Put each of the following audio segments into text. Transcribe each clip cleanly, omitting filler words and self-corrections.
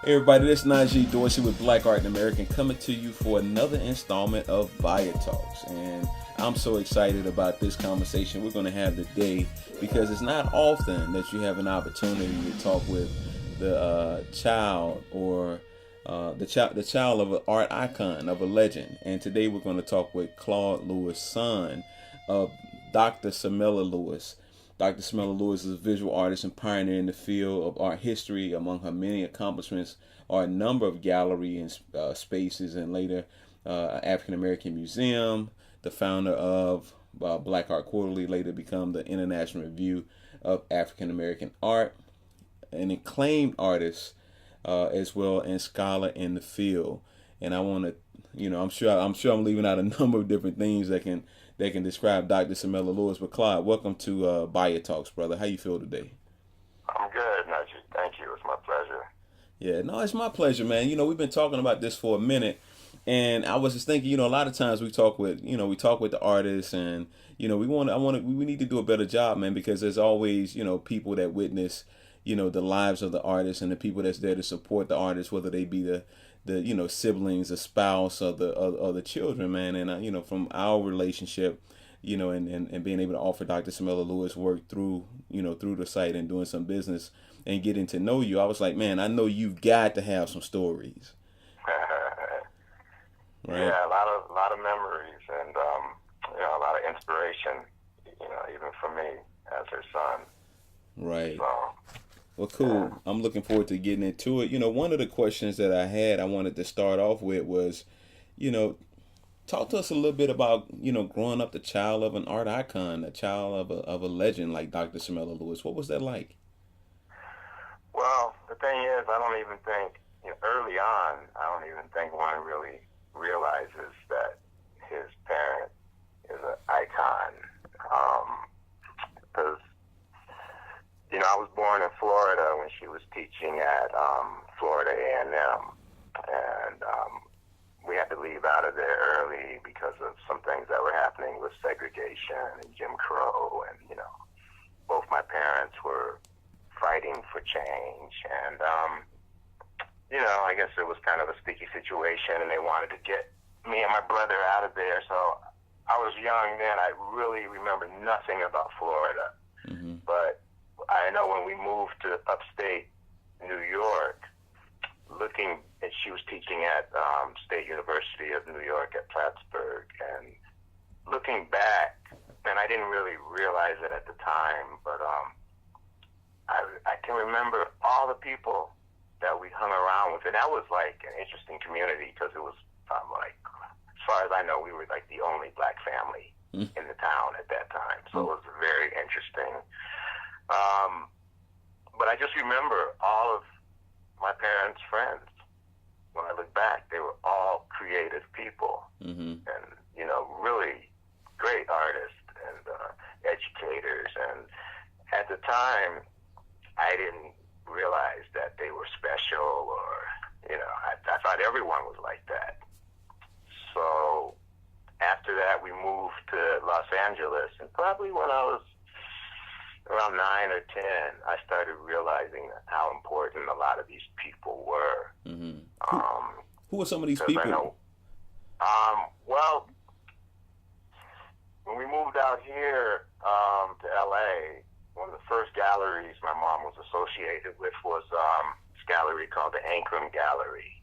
Hey everybody, this is Najee Dorsey with Black Art in America coming to you for another installment of BAIA Talks. And I'm so excited about this conversation we're going to have today because it's not often that you have an opportunity to talk with the child or the child of an art icon, of a legend. And today we're going to talk with Claude Lewis, son of Dr. Samella Lewis. Dr. Samella Lewis is a visual artist and pioneer in the field of art history. Among her many accomplishments are a number of gallery and spaces, and later African American Museum, the founder of Black Art Quarterly, later become the International Review of African American Art, an acclaimed artist as well and scholar in the field. And I want to, I'm leaving out a number of different things that can describe Dr. Samella Lewis. But Claude, welcome to BAIA Talks, brother. How you feel today? I'm good, Najee. Thank you. It's my pleasure. Yeah, no, it's my pleasure, man. We've been talking about this for a minute, and I was just thinking, a lot of times we talk with the artists, and we need to do a better job, man, because there's always, people that witness, the lives of the artists and the people that's there to support the artists, whether they be the siblings, the spouse, or the children, man. And from our relationship, and being able to offer Dr. Samella Lewis work through the site and doing some business and getting to know you, I was like, man, I know you've got to have some stories, right? Yeah, a lot of memories and a lot of inspiration, even for me as her son. Right. So, well, cool. I'm looking forward to getting into it. One of the questions that I wanted to start off with was, talk to us a little bit about, growing up the child of an art icon, a child of a legend like Dr. Samella Lewis. What was that like? well, the thing is, I don't even think, early on, I don't even think one really realizes that his parent is an icon. Because, I was born in Florida when she was teaching at Florida A&M, and we had to leave out of there early because of some things that were happening with segregation and Jim Crow, and both my parents were fighting for change, and I guess it was kind of a sticky situation, and they wanted to get me and my brother out of there. So I was young then. I really remember nothing about Florida, but I know when we moved to upstate New York, she was teaching at State University of New York at Plattsburgh, and looking back, and I didn't really realize it at the time, but I can remember all the people that we hung around with, and that was like an interesting community because it was as far as I know, we were like the only black family in the town at that time, so it was very interesting. But I just remember all of my parents' friends. When I look back, they were all creative people, and really great artists and educators. And at the time, I didn't realize that they were special, or I thought everyone was like that. So after that, we moved to Los Angeles, and probably when I was around 9 or 10, I started realizing how important a lot of these people were. Who are some of these people? Well, when we moved out here to LA, one of the first galleries my mom was associated with was this gallery called the Ankrum Gallery.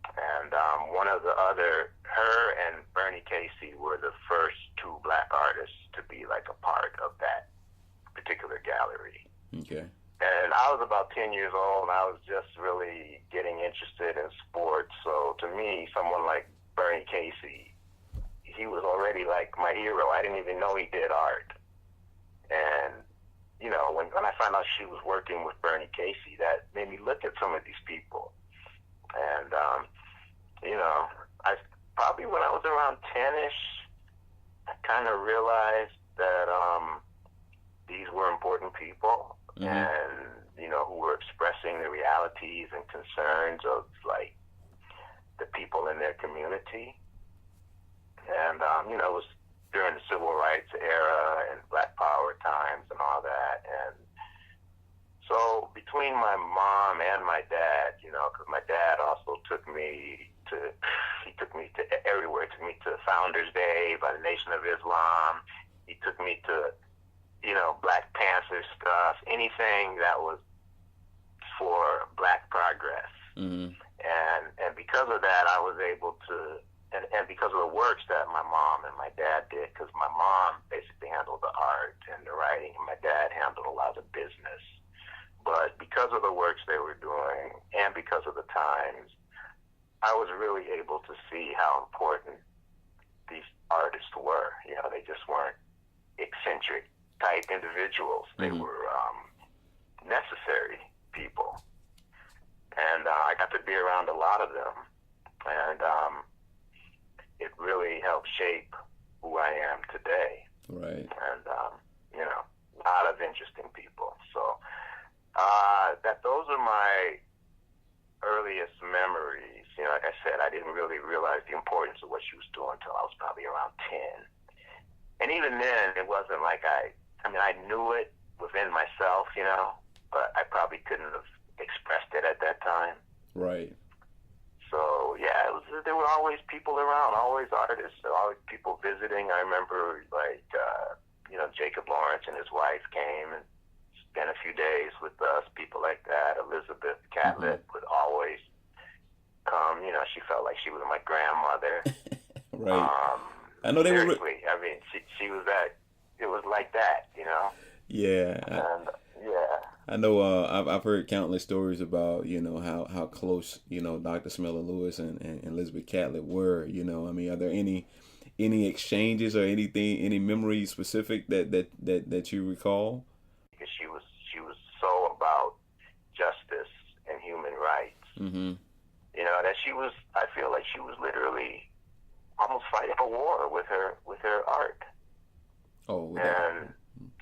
And one of the her and Bernie Casey were the first two black artists to be like a part of that particular gallery. Okay. And I was about 10 years old, and I was just really getting interested in sports. So to me, someone like Bernie Casey, he was already like my hero. I didn't even know he did art. And, when I found out she was working with Bernie Casey, that made me look at some of these people. And, I probably when I was around 10-ish, I kind of realized that these were important people, and who were expressing the realities and concerns of like the people in their community. And it was during the civil rights era and Black Power times and all that, and So between my mom and my dad, because my dad also took me to everywhere. He took me to Founders Day by the Nation of Islam. He took me to, Black Panther stuff, anything that was for Black progress. Mm-hmm. And because of that, I was able to, and because of the works that my mom and my dad did, because my mom basically handled the art and the writing, and my dad handled a lot of the business. But because of the works they were doing and because of the times, I was really able to see how important these artists were. They just weren't eccentric type individuals. They were necessary people. And I got to be around a lot of them. And it really helped shape who I am today. Right. And, a lot of interesting people. So those are my earliest memories. Like I said, I didn't really realize the importance of what she was doing until I was probably around 10. And even then, it wasn't like I knew it within myself, but I probably couldn't have expressed it at that time. Right. So, yeah, there were always people around, always artists, always people visiting. I remember, Jacob Lawrence and his wife came and spent a few days with us, people like that. Elizabeth Catlett would always come. She felt like she was my grandmother. Right. I know they seriously, were. She was that. It was like that, Yeah. And yeah. I know. I've heard countless stories about how close Dr. Samella Lewis and Elizabeth Catlett were. Are there any exchanges or any memories specific that you recall? Because she was so about justice and human rights. Mm-hmm. That I feel like she was literally almost fighting a war with her art. Oh. And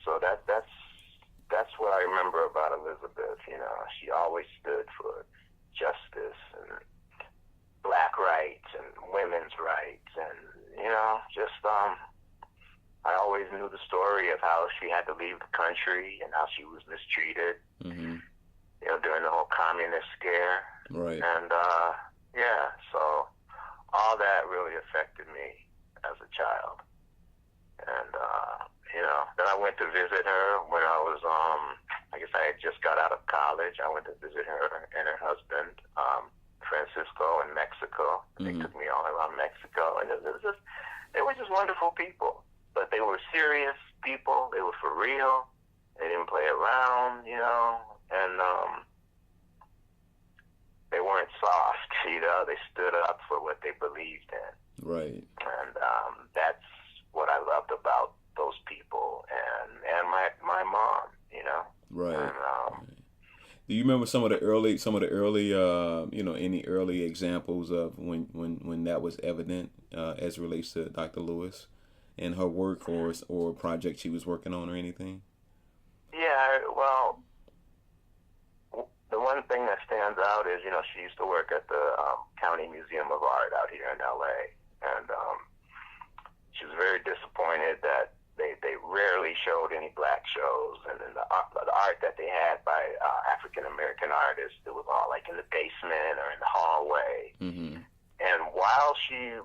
so that's what I remember about Elizabeth. She always stood for justice and Black rights and women's rights, and I always knew the story of how she had to leave the country and how she was mistreated. Mm-hmm. During the whole communist scare. Right. And so all that really affected me as a child. And then I went to visit her when I was I guess I had just got out of college. I went to visit her and her husband, Francisco, in Mexico. They took me all around Mexico, and they were just wonderful people. But they were serious people. They were for real. They didn't play around, and they weren't soft, They stood up for what they believed in. Right. And that's what I loved about those people, and my mom, Right. And, do you remember some of the early any early examples of when that was evident as it relates to Dr. Lewis and her work or project she was working on or anything? Yeah, well, the one thing that stands out is, she used to work at the County Museum of Art out here in L.A., and she was very disappointed that they rarely showed any Black shows, and then the art that they had by African-American artists, it was all like in the basement or in the hallway. Mm-hmm. And while she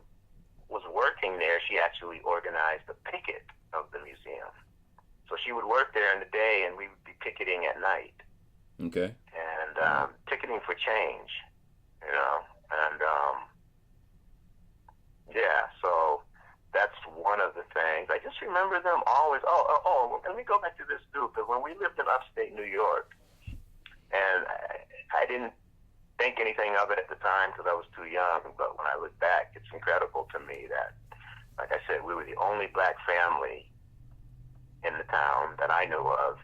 was working there, she actually organized the picket of the museum. So she would work there in the day, and we would be picketing at night. Okay. And ticketing for change, and so that's one of the things. I just remember them always. Let me go back to this too, because when we lived in upstate New York, and I didn't think anything of it at the time because I was too young, but when I look back, it's incredible to me that, like I said, we were the only Black family in the town that I knew of.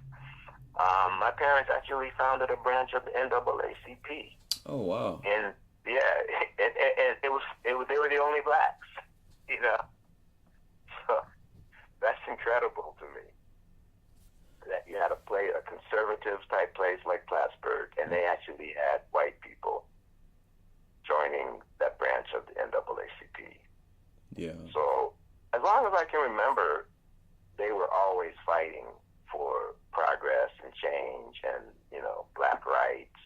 My parents actually founded a branch of the NAACP. Oh wow! And they were the only Blacks, So that's incredible to me. That you had a conservative type place like Plattsburgh, and they actually had white people joining that branch of the NAACP. Yeah. So as long as I can remember, they were always fighting for progress and change and, black rights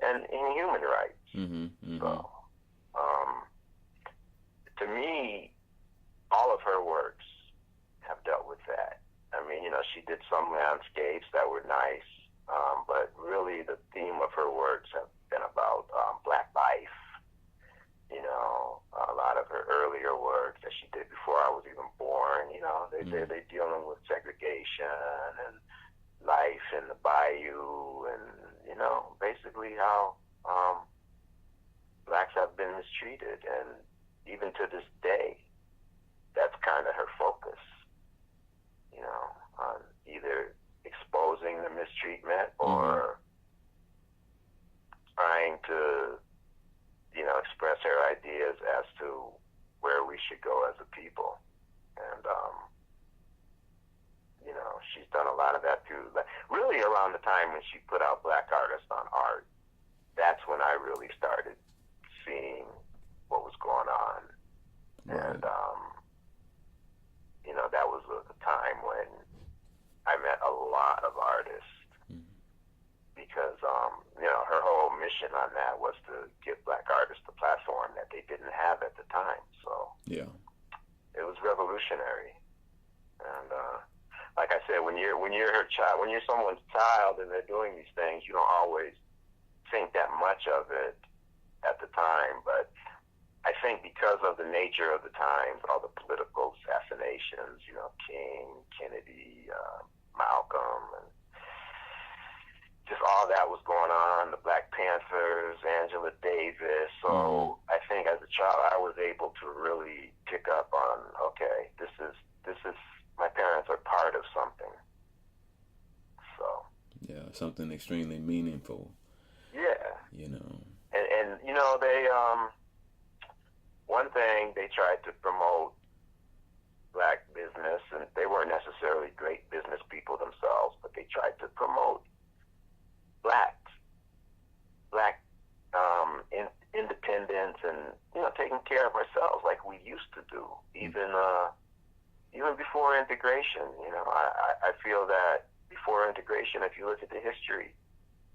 and human rights. So, to me, all of her works have dealt with that. I mean, she did some landscapes that were nice, but really the theme of her works have been about black life. A lot of her earlier work that she did before I was even born, they're dealing with segregation and life in the bayou and, basically how blacks have been mistreated. And even to this day, that's kind of her focus, on either exposing the mistreatment or trying to, express her ideas as to where we should go as a people. And, she's done a lot of that too. Really around the time when she put out Black Artists on Art, that's when I really started seeing what was going on. Right. And, that was a time when I met a lot of artists because, her whole mission on that was to give black artists the platform that they didn't have at the time. So yeah, it was revolutionary. And like I said, when you're her child, when you're someone's child and they're doing these things, you don't always think that much of it at the time. But I think because of the nature of the times, all the political assassinations, King, Kennedy, Malcolm, and just all that was going on, the Black Panthers, Angela Davis. So I think as a child, I was able to really pick up on, okay, this is my parents are part of something. So yeah, something extremely meaningful. Yeah. And they one thing they tried to promote black business, and they weren't necessarily great business people themselves, but they tried to promote black independence and taking care of ourselves like we used to do, even before integration. I feel that before integration, if you look at the history,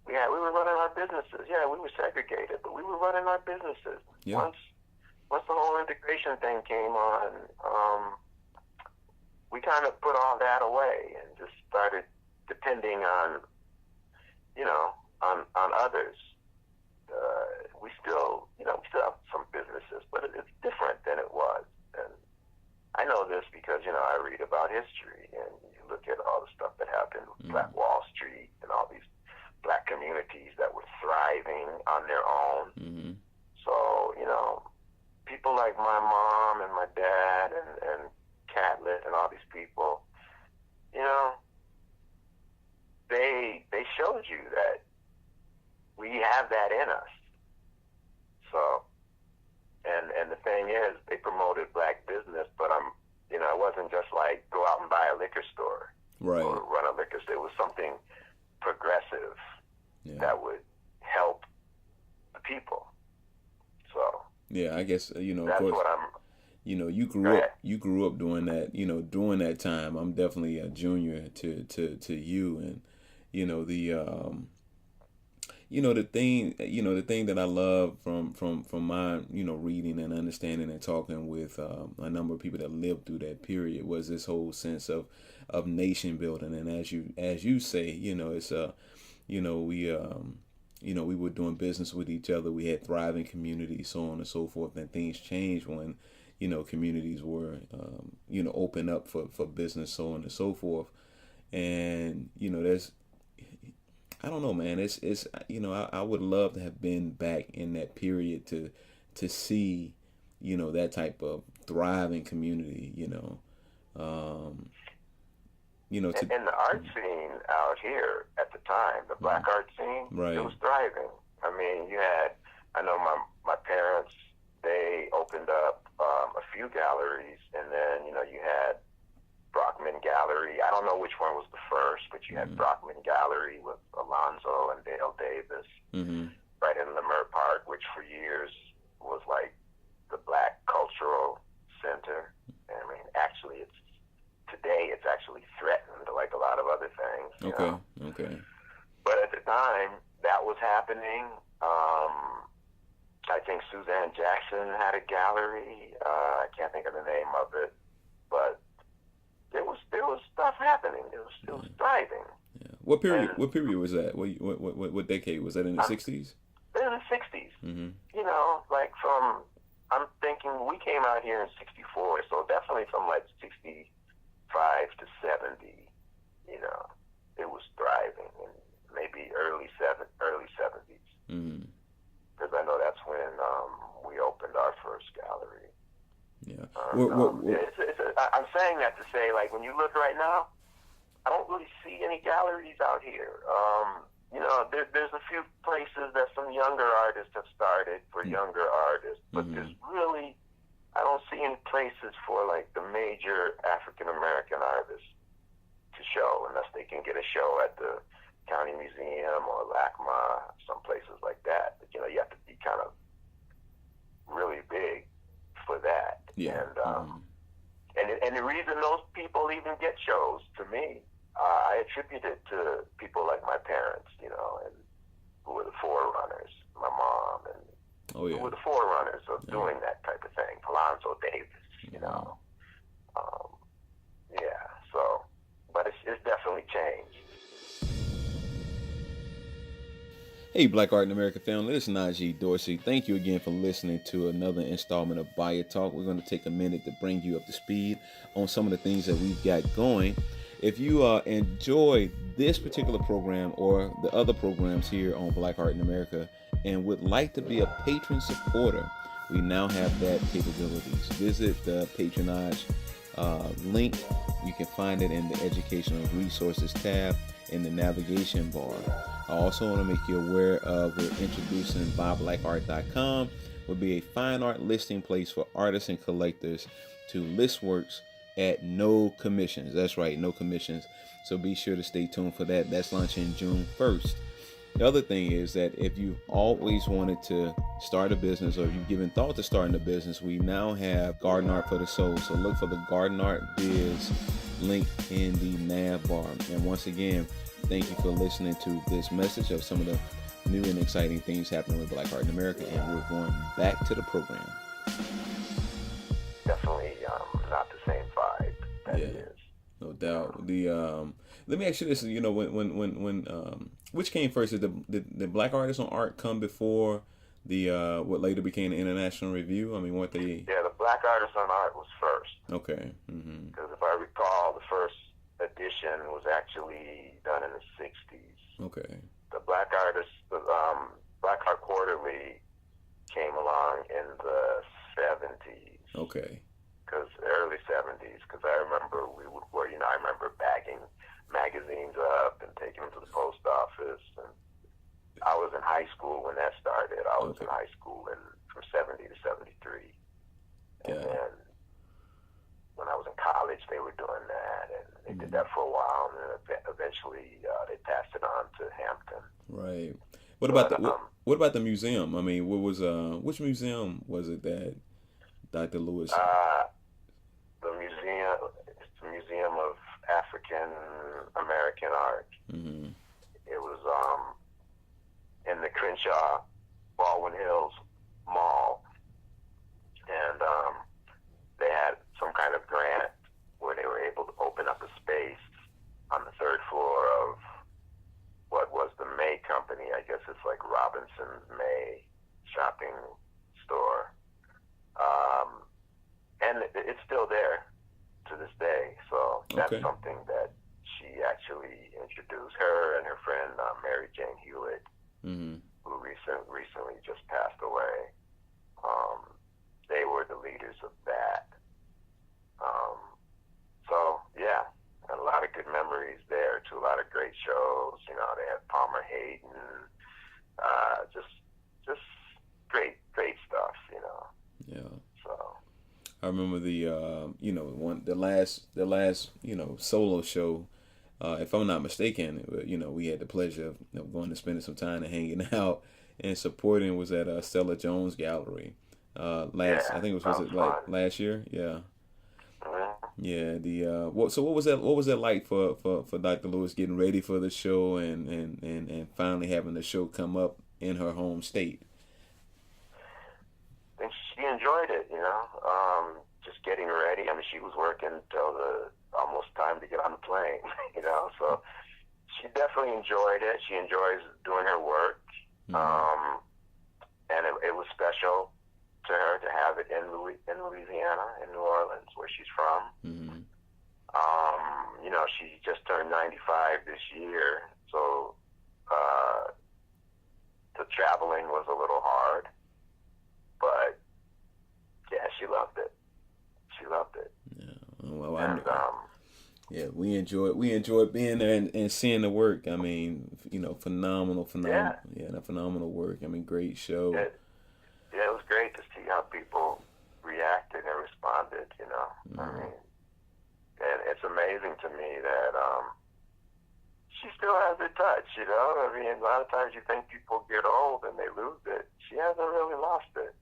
we were running our businesses. Yeah, we were segregated, but we were running our businesses. Yeah. Once the whole integration thing came on, we kind of put all that away and just started depending on others. We still have some businesses, but it's different than it was. And I know this because, I read about history, and you look at all the stuff that happened with Black Wall Street and all these black communities that were thriving on their own. So, people like my mom and my dad and Catlett and all these people, they showed you that we have that in us. So, and the thing is, they promoted black business, but it wasn't just like go out and buy a liquor store, right, or run a liquor store. It was something progressive that would help the people. So yeah, I guess that's of course, what I'm. You grew up during that, during that time. I'm definitely a junior to you, and the thing that I love from my reading and understanding and talking with a number of people that lived through that period was this whole sense of nation building. And as you say, it's we were doing business with each other. We had thriving communities, so on and so forth. And things changed when communities were open up for business, so on and so forth. And there's, I don't know, man. It's I would love to have been back in that period to see that type of thriving community. And the art scene out here at the time, the black art scene, right, it was thriving. I mean, I know my parents, they opened up a few galleries, and then you had Brockman Gallery. I don't know which one was the first, but you had Brockman Gallery with Alonzo and Dale Davis right in Leimert Park, which for years was like the black cultural center. I mean, actually, it's today it's actually threatened, like a lot of other things. You Okay. know? Okay. But at the time, that was happening. I think Suzanne Jackson had a gallery. I can't think of the name of it, but there was stuff happening. It was thriving. Yeah. What period? What period was that? What decade was that? In the '60s? In the '60s. Mm-hmm. You know, like I'm thinking we came out here in '64, so definitely from like '65 to '70. You know, it was thriving, and maybe early '70s. Mm-hmm. Because I know that's when we opened our first gallery. Yeah. I'm saying that to say, like, when you look right now, I don't really see any galleries out here. You know, there's a few places that some younger artists have started for younger artists, but there's really, I don't see any places for, like, the major African-American artists to show, unless they can get a show at the County Museum or LACMA, some places like that. But, you know, you have to be kind of really big for that. Yeah. And the reason those people even get shows, to me, I attribute it to people like my parents, you know, and who were the forerunners, my mom, and who were the forerunners of doing that type of thing. Alonzo Davis, you know. So, but it's definitely changed. Hey, Black Art in America family, this is Najee Dorsey. Thank you again for listening to another installment of BAIA Talk. We're going to take a minute to bring you up to speed on some of the things that we've got going. If you enjoy this particular program or the other programs here on Black Art in America and would like to be a patron supporter, we now have that capabilities. Visit the patronage link. You can find it in the Educational Resources tab in the navigation bar. I also want to make you aware of we're introducing BuyBlackArt.com, will be a fine art listing place for artists and collectors to list works at no commissions. That's right, no commissions. So be sure to stay tuned for that. That's launching June 1st. The other thing is that if you've always wanted to start a business or if you've given thought to starting a business, we now have Garden Art for the Soul. So look for the Garden Art Biz link in the nav bar. And once again, thank you for listening to this message of some of the new and exciting things happening with Black Art in America. And we're going back to the program. Definitely not the same vibe that it is. No doubt. Let me ask you this: you know, when which came first? Did the Black Artists on Art come before the what later became the International Review? I mean, weren't they? Yeah, the Black Artists on Art was first. Okay. Because if I recall, the first edition was actually done in the '60s. Okay. The Black Artists, Black Art Quarterly, came along in the '70s. Okay. Because early '70s, because I remember I remember bagging magazines up and taking them to the post office. And I was in high school when that started. I was in high school from '70 to '73. And then when I was in college, they were doing that, and they did that for a while, and then eventually they passed it on to Hampton. Right. What about the museum? I mean, what was which museum was it that Dr. Lewis? It's the Museum of African American Art. Mm-hmm. It was in the Crenshaw Baldwin Hills Mall, and they had some kind of grant where they were able to open up a space on the third floor of what was the May Company. I guess it's like Robinson's May shopping store. And it's still there to this day. So that's something that she actually introduced. Her and her friend Mary Jane Hewitt, who recently just passed away. They were the leaders of that. So yeah, a lot of good memories there too. A lot of great shows. You know, they had Palmer Hayden. Just great stuff. You know. Yeah. So. I remember the last solo show. If I'm not mistaken, we had the pleasure of going and spending some time and hanging out and supporting was at Stella Jones Gallery. I think it was it like last year? Yeah. Yeah. What was that? What was that like for Dr. Lewis getting ready for the show and finally having the show come up in her home state? And she enjoyed it, just getting ready. I mean, she was working until the almost time to get on the plane, so she definitely enjoyed it. She enjoys doing her work. Mm-hmm. And it was special to her to have it in Louisiana, in New Orleans, where she's from. Mm-hmm. She just turned 95 this year, so the traveling was a little hard. But yeah, she loved it. She loved it. Yeah. Well, yeah, we enjoyed being there and seeing the work. I mean, phenomenal. Yeah, phenomenal work. I mean, great show. It was great to see how people reacted and responded. Mm-hmm. I mean, and it's amazing to me that she still has her touch. I mean, a lot of times you think people get old and they lose it. She hasn't really lost it.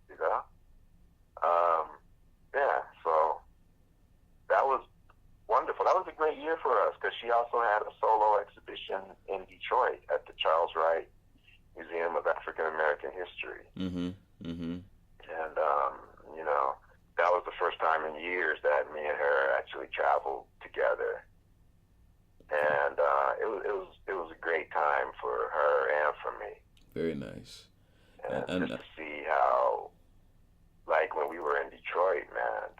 Yeah. So that was wonderful. That was a great year for us because she also had a solo exhibition in Detroit at the Charles Wright Museum of African American History. Mm-hmm. Mm-hmm. And that was the first time in years that me and her actually traveled together. And it was a great time for her and for me. Very nice. And just to see how, like when we were in Detroit, man,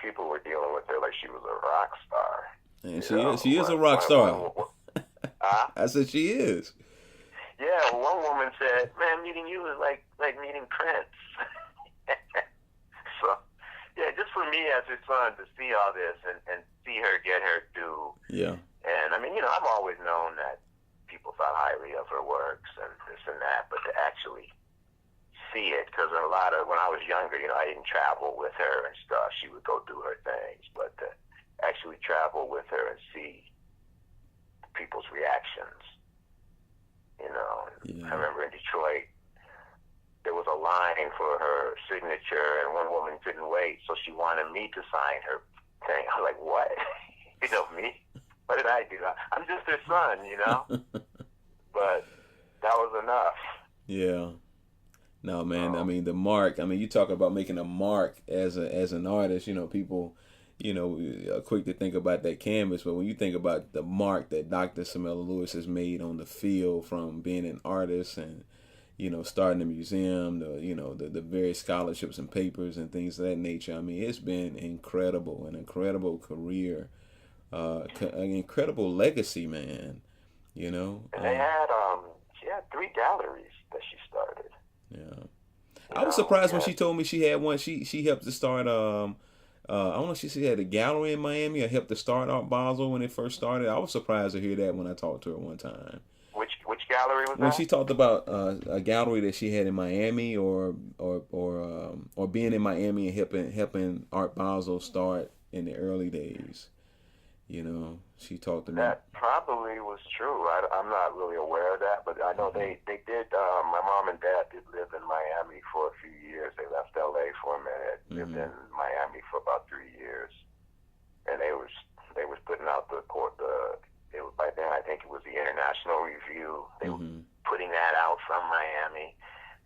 people were dealing with her like she was a rock star. And she is a rock star. I said she is. Yeah, one woman said, "Man, meeting you is like meeting Prince." So, yeah, just for me as her son to see all this and see her get her due. Yeah. And I mean, I've always known that people thought highly of her works and this and that, but to actually see it, because when I was younger, I didn't travel with her and stuff. She would go do her things, but to actually travel with her and see people's reactions, Yeah. I remember in Detroit, there was a line for her signature, and one woman couldn't wait, so she wanted me to sign her thing. I'm like, what? Me? What did I do? I'm just her son, But that was enough. Yeah. No, man. I mean, the mark. I mean, you talk about making a mark as an artist. People, are quick to think about that canvas, but when you think about the mark that Dr. Samella Lewis has made on the field, from being an artist and starting a museum, the various scholarships and papers and things of that nature. I mean, it's been incredible, an incredible career, an incredible legacy, man. And they had she had 3 galleries that she started. Yeah, I was surprised when she told me she had one. She helped to start. I don't know if she had a gallery in Miami or helped to start Art Basel when it first started. I was surprised to hear that when I talked to her one time. Which gallery was that? When she talked about a gallery that she had in Miami or being in Miami and helping Art Basel start in the early days. She talked to me. That probably was true. I'm not really aware of that, but I know they did. My mom and dad did live in Miami for a few years. They left LA for a minute, lived in Miami for about 3 years, and they was putting out by then I think it was the International Review. They were putting that out from Miami,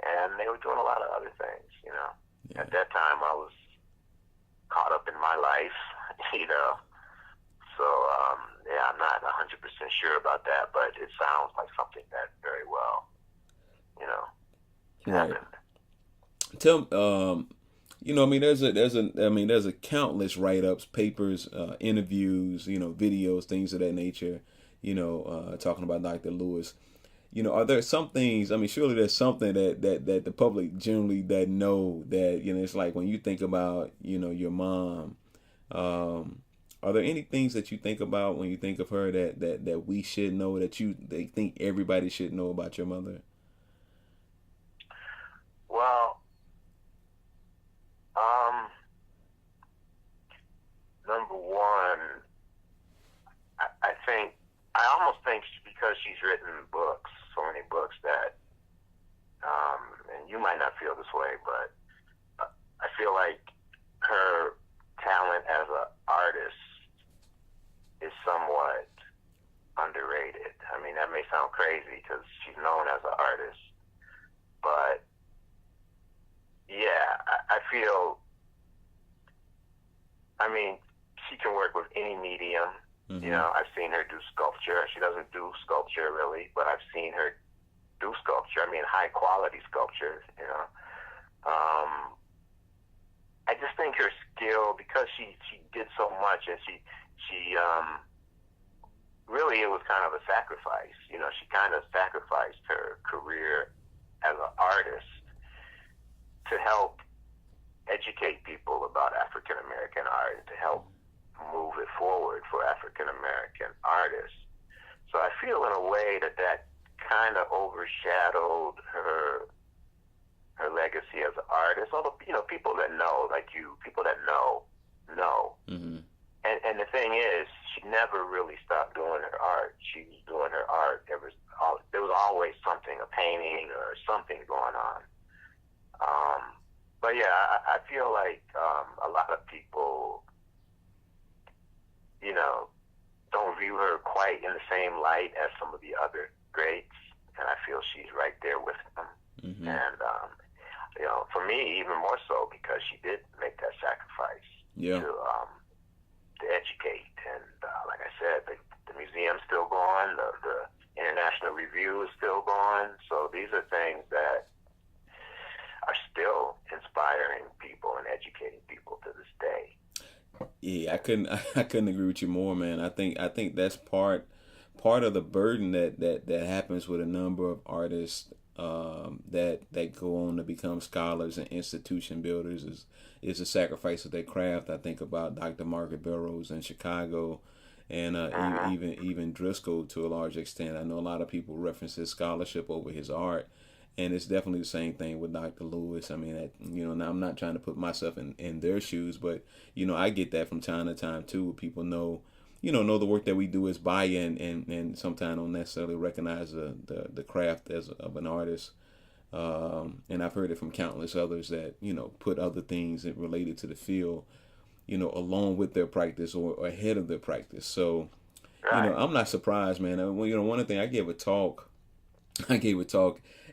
and they were doing a lot of other things. Yeah. At that time, I was caught up in my life, So, I'm not 100% sure about that, but it sounds like something that very well, happened. Tell, there's a countless write-ups, papers, interviews, videos, things of that nature, talking about Dr. Lewis. Are there some things, surely there's something that the public generally doesn't know that, it's like when you think about, your mom, are there any things that you think about when you think of her that we should know, they think everybody should know about your mother? Well, number one, I almost think because she's written books, so many books that, and you might not feel this way, but I feel like her talent as an I mean, that may sound crazy because she's known as an artist, but yeah, I feel, I mean, she can work with any medium. Mm-hmm. You know, I've seen her do sculpture. She doesn't do sculpture really, but I've seen her do sculpture. I mean, high quality sculpture, you know. I just think her skill, because she did so much, and she really, it was kind of a sacrifice. You know, she kind of sacrificed her career as an artist to help educate people about African American art and to help move it forward for African American artists. So I feel in a way that kind of overshadowed her legacy as an artist. Although, you know, people that know, like you, people that know. Mm-hmm. And the thing is, she never really stopped doing her art. She was doing her art. There was always something, a painting or something going on. But yeah, I feel like a lot of people, you know, don't view her quite in the same light as some of the other greats, and I feel she's right there with them. Mm-hmm. And you know, for me, even more so because she did make that sacrifice to educate. And like I said, the museum's still going, the International Review is still going. So these are things that are still inspiring people and educating people to this day. Yeah, I couldn't agree with you more, man. I think that's part of the burden that happens with a number of artists that go on to become scholars and institution builders is the sacrifice of their craft. I think about Dr. Margaret Burroughs in Chicago, and even Driscoll to a large extent. I know a lot of people reference his scholarship over his art, and it's definitely the same thing with Dr. Lewis. I mean, now I'm not trying to put myself in their shoes, but I get that from time to time too. People know the work that we do is BAIA, and sometimes don't necessarily recognize the craft of an artist. And I've heard it from countless others that, put other things related to the field, along with their practice or ahead of their practice. So, right. I'm not surprised, man. One thing, I gave a talk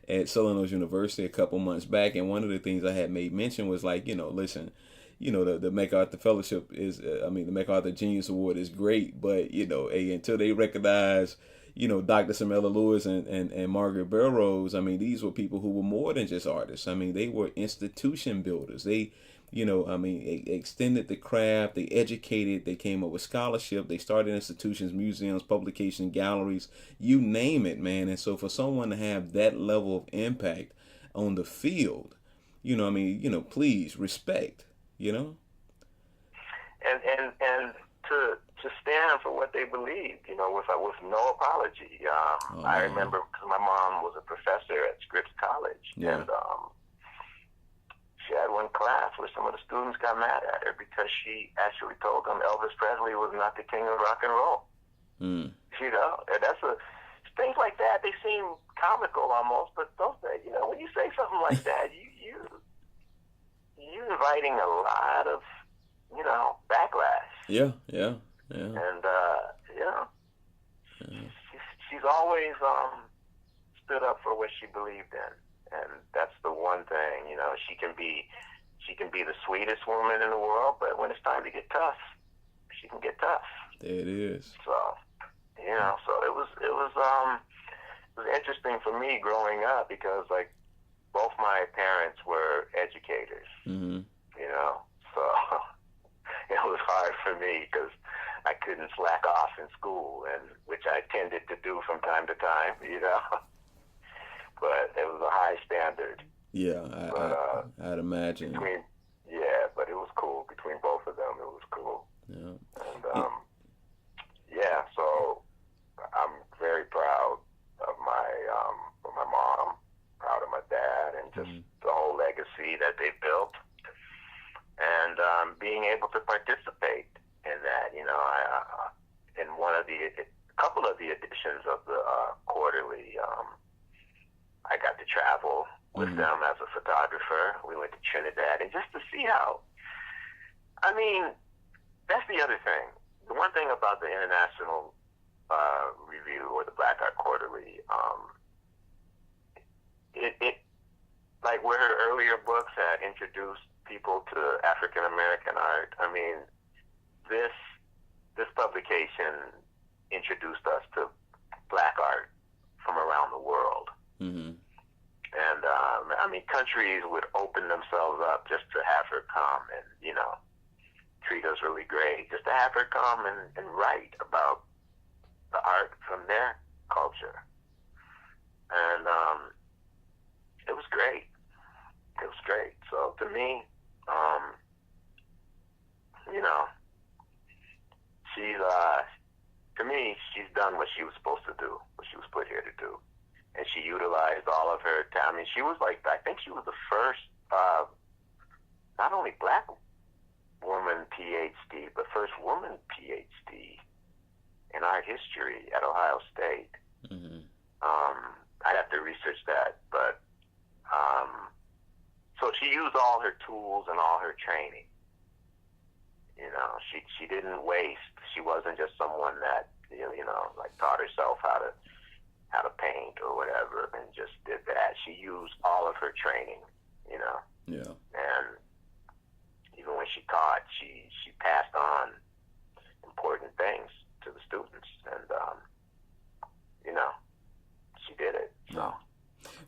at Southern University a couple months back, and one of the things I had made mention was like, listen, the MacArthur Fellowship is, the MacArthur Genius Award is great, but, until they recognize, Dr. Samella Lewis and Margaret Burroughs, these were people who were more than just artists. They were institution builders. They, extended the craft, they educated, they came up with scholarship, they started institutions, museums, publication, galleries, you name it, man. And so for someone to have that level of impact on the field, please respect. And to stand for what they believed, with no apology. I remember because my mom was a professor at Scripps College, and she had one class where some of the students got mad at her because she actually told them Elvis Presley was not the king of rock and roll. Mm. And things like that. They seem comical almost, but don't they? When you say something like that, you're inviting a lot of, backlash. Yeah. And, she's always stood up for what she believed in. And that's the one thing, she can be the sweetest woman in the world, but when it's time to get tough, she can get tough. There it is. So, so it was interesting for me growing up because, like, both my parents were educators, mm-hmm. So it was hard for me because I couldn't slack off in school, and which I tended to do from time to time, But it was a high standard. Yeah, I'd imagine. But it was cool between both of them. It was cool. Yeah. And so I'm very proud of my mom, proud of my dad, and just the whole legacy that they built, and being able to participate in that. In a couple of the editions of the quarterly, I got to travel with them as a photographer. We went to Trinidad, and just to see how, that's the other thing. The one thing about the international Review or the Black Art Quarterly. It like where her earlier books had introduced people to African American art. I mean, this publication introduced us to Black art from around the world. Mm-hmm. And I mean, countries would open themselves up just to have her come and, you know, treat us really great, just to have her come and write about the art from their culture. And it was great. It was great. So to me, you know, she's done what she was supposed to do, what she was put here to do. And she utilized all of her talent. I mean, she was like, I think she was the first, not only black woman PhD, but first woman PhD in art history at Ohio State. Mm-hmm. I'd have to research that, but so she used all her tools and all her training. You know, she didn't waste. She wasn't just someone that you know like taught herself how to paint or whatever and just did that. She used all of her training. You know. Yeah. And even when she taught, she passed on important things to the students, and you know, she did it. So. Yeah.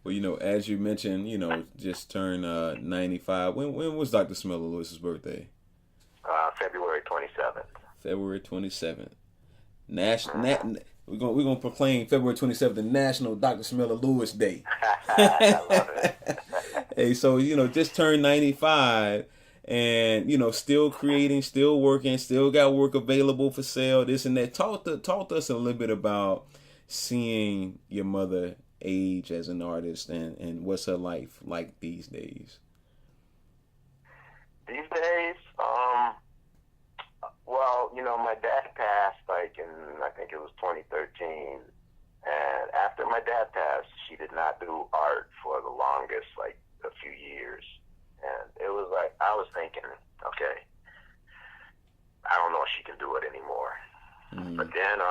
Well, you know, as you mentioned, you know, just turned 95. When was Dr. Samella Lewis's birthday? February 27th. February 27th. We're gonna proclaim February 27th the National Dr. Samella Lewis Day. I love it. Hey, so you know, just turned 95, and you know, still creating, still working, still got work available for sale. This and that. Talk us a little bit about seeing your mother age as an artist, and what's her life like these days. These days, well, you know, my dad passed like in, I think it was 2013. And after my dad passed, she did not do art for the longest, like a few years. And it was like, I was thinking, okay, I don't know if she can do it anymore. Mm-hmm. But then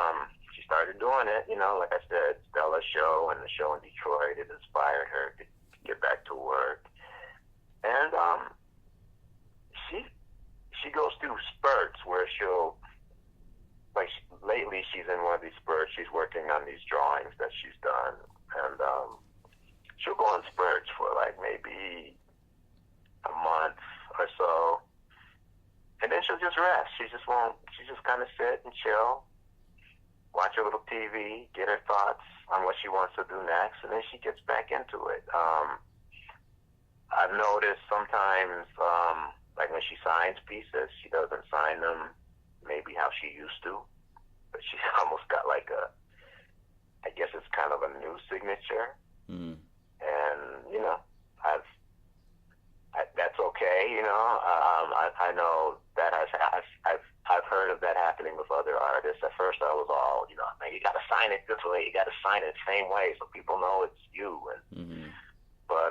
she started doing it, you know, like I said, Stella's show and the show in Detroit, it inspired her to get back to work. And she goes through spurts where she'll, like lately she's in one of these spurts, she's working on these drawings that she's done, and she'll go on spurts for like maybe a month or so, and then she'll just rest. She just kind of sit and chill, watch a little TV, get her thoughts on what she wants to do next, and then she gets back into it. I've noticed sometimes, like when she signs pieces, she doesn't sign them maybe how she used to, but she's almost got like I guess it's kind of a new signature. Mm. And, you know, that's okay, you know. I know that I've heard of that happening with other artists. At first I was all, you know, man, you got to sign it this way, you got to sign it the same way so people know it's you. And mm-hmm. But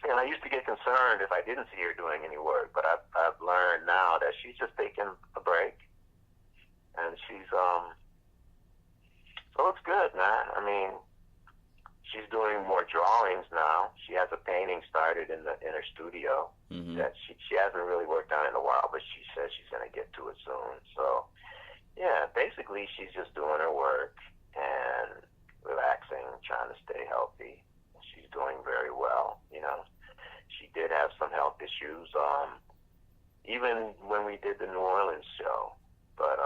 and I used to get concerned if I didn't see her doing any work, but I've learned now that she's just taking a break, and she's so it's good, man. I mean, she's doing more drawings now. She has a painting started in her studio mm-hmm. that she hasn't really worked on in a while, but she says she's gonna get to it soon. So yeah, basically she's just doing her work and relaxing, trying to stay healthy. She's doing very well, you know. She did have some health issues, even when we did the New Orleans show, but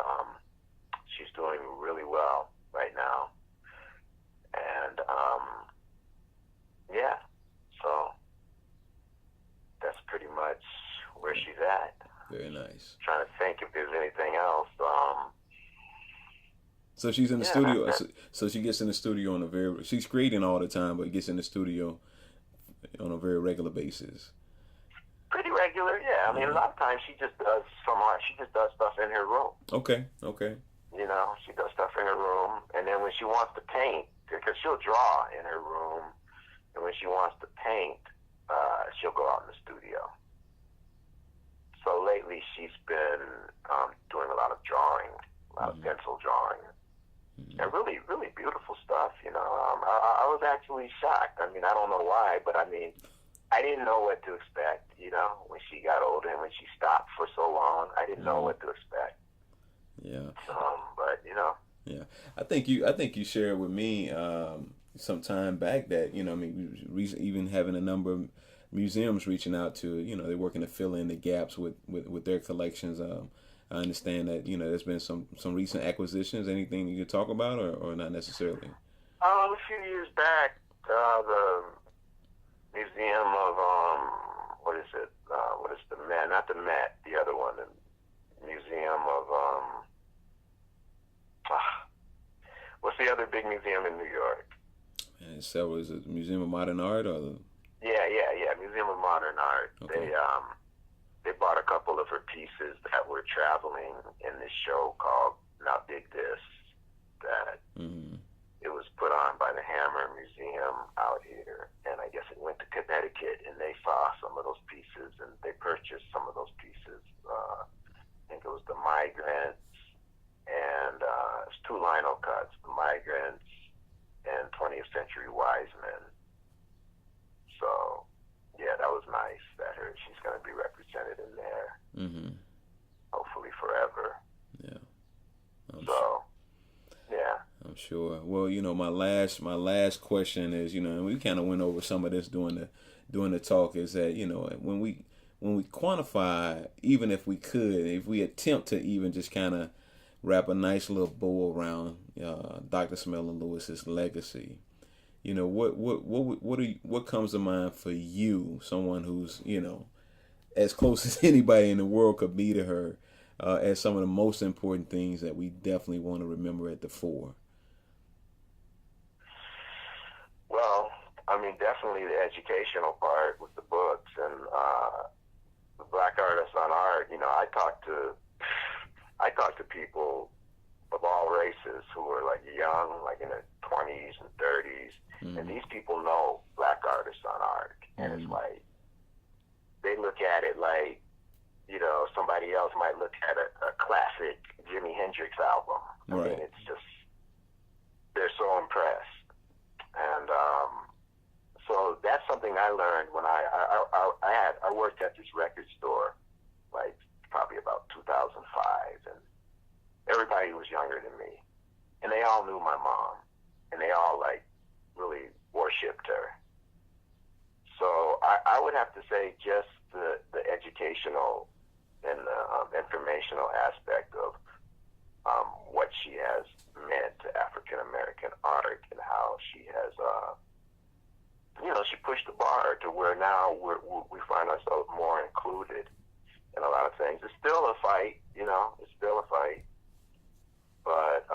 she's doing really well right now. And yeah, so that's pretty much where she's at. Very nice. Trying to think if there's anything else. So she's in the studio. So she gets in the studio she's creating all the time, but gets in the studio on a very regular basis. Pretty regular, yeah. I mean, a lot of times she just does some art. She just does stuff in her room. Okay. You know, she does stuff in her room, and then when she wants to paint, because she'll draw in her room, and when she wants to paint, she'll go out in the studio. So lately she's been doing a lot of drawing, a lot of pencil drawing. totally shocked. I mean, I don't know why, but I mean, I didn't know what to expect, you know, when she got older and when she stopped for so long. I didn't know what to expect. Yeah. But you know. Yeah. I think you shared with me some time back that, I mean, even having a number of museums reaching out to, they're working to fill in the gaps with their collections. I understand that, there's been some recent acquisitions. Anything you could talk about, or not necessarily? A few years back, the Museum of what is it? What is the Met? Not the Met. The other one. The Museum of what's the other big museum in New York? And so, is it Museum of Modern Art or the? Yeah. Museum of Modern Art. Okay. They bought a couple of her pieces that were traveling in this show called Now Dig This. That. Mm-hmm. It was put on by the Hammer Museum out here, and I guess it went to Connecticut, and they saw some of those pieces, and they purchased some of those pieces. I think it was the Migrants, and it's two lino cuts, the Migrants and 20th Century Wise Men. So, yeah, that was nice that she's going to be represented in there, hopefully forever. Yeah. Yeah. I'm sure. Well, my last question is, and we kind of went over some of this during the talk, is that, when we quantify, even if we attempt to even just kind of wrap a nice little bow around Dr. Samella Lewis's legacy, what comes to mind for you, someone who's, as close as anybody in the world could be to her, as some of the most important things that we definitely want to remember at the fore? Well, I mean, definitely the educational part with the books and the Black Artists on Art. I talk to people of all races who are like young, like in their 20s and 30s, and these people know Black Artists on Art, and it's like they look at it like, somebody else might look at a classic Jimi Hendrix album. Right. I mean, it's just, they're so impressed. And so that's something I learned when I worked at this record store, like probably about 2005, and everybody was younger than me. And they all knew my mom, and they all like really worshipped her. So I would have to say just the educational and the informational aspect of what she has meant to African American art, and how she has, she pushed the bar to where now we find ourselves more included in a lot of things. It's still a fight, it's still a fight, but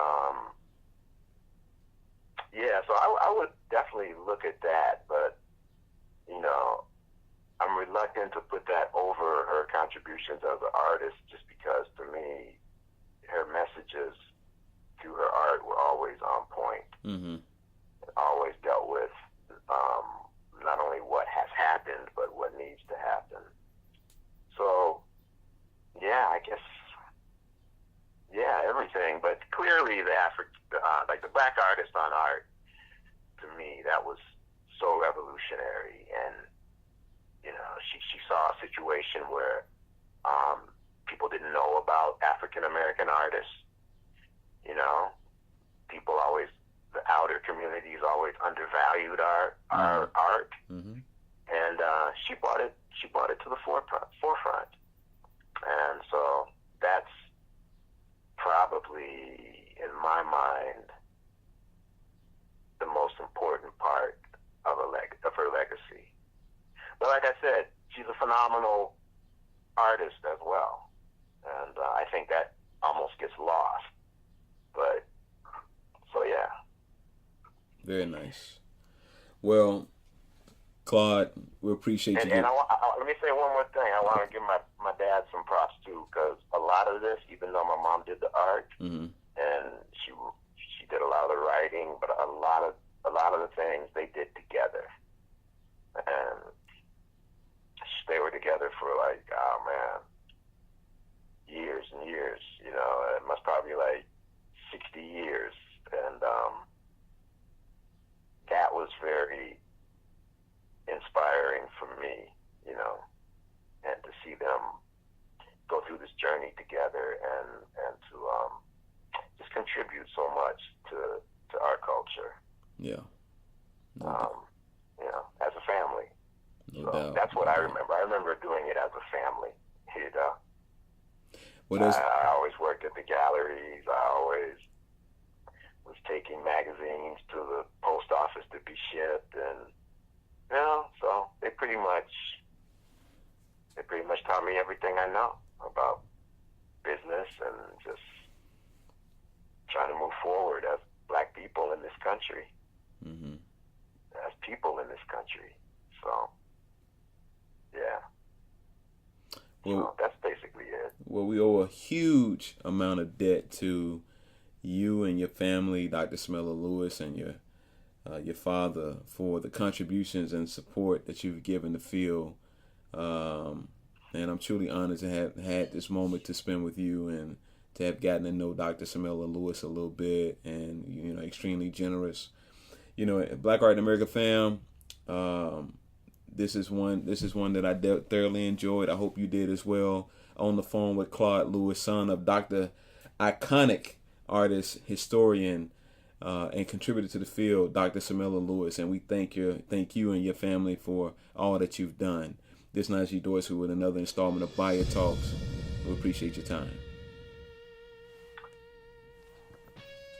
yeah. So I would definitely look at that, but I'm reluctant to put that over her contributions as an artist, just because to me, her messages through her art were always on point. Mm-hmm. Always dealt with not only what has happened, but what needs to happen. So, yeah, I guess, everything. But clearly, like the Black Artist on Art, to me, that was so revolutionary. And she saw a situation where people didn't know about African American artists. People always, the outer communities always undervalued our art, and she brought it to the forefront. And so that's probably, in my mind, the most important part of her legacy. But like I said, she's a phenomenal artist as well, and I think that almost gets lost. But so yeah. Very nice. Well, Claude, we appreciate you. And let me say one more thing. I want to give my dad some props too, because a lot of this, even though my mom did the art, and she did a lot of the writing, but a lot of the things they did together, and they were together for like, oh man, years and years. It must probably like 60 years, and that was very inspiring for me, you know, and to see them go through this journey together and to just contribute so much to our culture. Yeah. You know, as a family. No doubt. That's what I remember. I remember doing it as a family. You know, I always worked at the galleries. I always was taking magazines to the post office to be shipped, and you know, so they pretty much taught me everything I know about business and just trying to move forward as Black people in this country, as people in this country. So, yeah. Well, so that's basically it. Well, we owe a huge amount of debt to you and your family, Dr. Samella Lewis, and your father for the contributions and support that you've given the field. And I'm truly honored to have had this moment to spend with you and to have gotten to know Dr. Samella Lewis a little bit, and, you know, extremely generous. You know, Black Art in America fam, this is one that I thoroughly enjoyed. I hope you did as well. On the phone with Claude Lewis, son of Dr. Iconic artist, historian, and contributor to the field, Dr. Samella Lewis, and we thank you and your family for all that you've done. This is Najee Dorsey with another installment of BAIA Talks. We appreciate your time.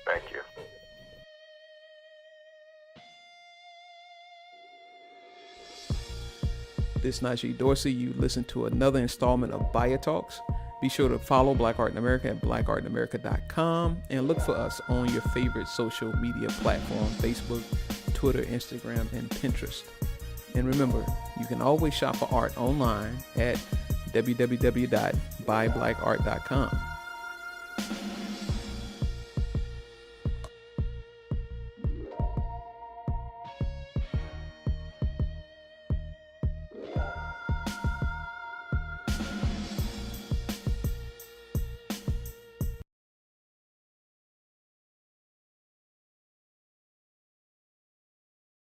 Thank you. This is Najee Dorsey. You listen to another installment of BAIA Talks. Be sure to follow Black Art in America at blackartinamerica.com and look for us on your favorite social media platform, Facebook, Twitter, Instagram, and Pinterest. And remember, you can always shop for art online at www.buyblackart.com.